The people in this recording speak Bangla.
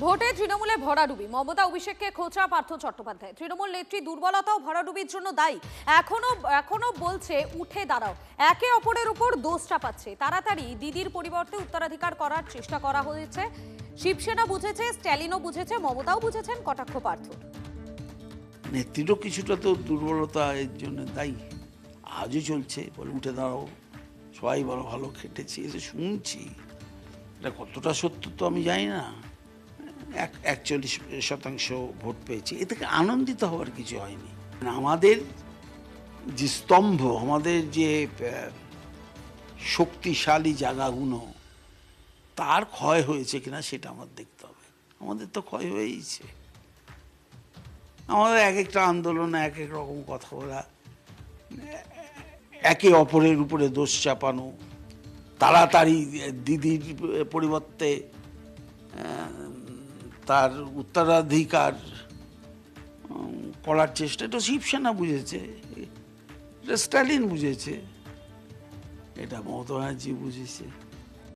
ভোটে তৃণমূলে ভরাডুবি, মমতা অভিষেককে খোঁচা পার্থ চট্টোপাধ্যায়। তৃণমূল নেত্রী দুর্বলতাও ভরাডুবির জন্য দায়ী। এখনো বলছে উঠে দাঁড়াও, একে অপরের উপর দোষ চাপাচ্ছে। তাড়াতাড়ি দিদির পরিবর্তে উত্তরাধিকার করার চেষ্টা করা হয়েছে। শিবসেনা বুঝেছে, স্ট্যালিনও বুঝেছে, মমতাও বুঝেছেন, কটাক্ষ পার্থ। নেত্রীরও কিছুটা তো দুর্বলতা এর জন্য দায়ী। আজও চলছে, বলে উঠে দাঁড়াও, সবাই বড় ভালো খেটেছি, এসে শুনছি। এটা কতটা সত্য তো আমি জানি না। 41% ভোট পেয়েছি, এ থেকে আনন্দিত হওয়ার কিছু হয়নি। আমাদের যে স্তম্ভ, আমাদের যে শক্তিশালী জায়গাগুলো, তার ক্ষয় হয়েছে কিনা সেটা আমার দেখতে হবে। আমাদের তো ক্ষয় হয়েইছে। আমাদের এক একটা আন্দোলনে এক এক রকম কথা বলা, একে অপরের উপরে দোষ চাপানো, তাড়াতাড়ি দিদির পরিবর্তে তার উত্তরাধিকার করার চেষ্টা, এটা শিবসেনা বুঝেছে, এটা স্ট্যালিন বুঝেছে, এটা মমতা ব্যানার্জি বুঝেছে।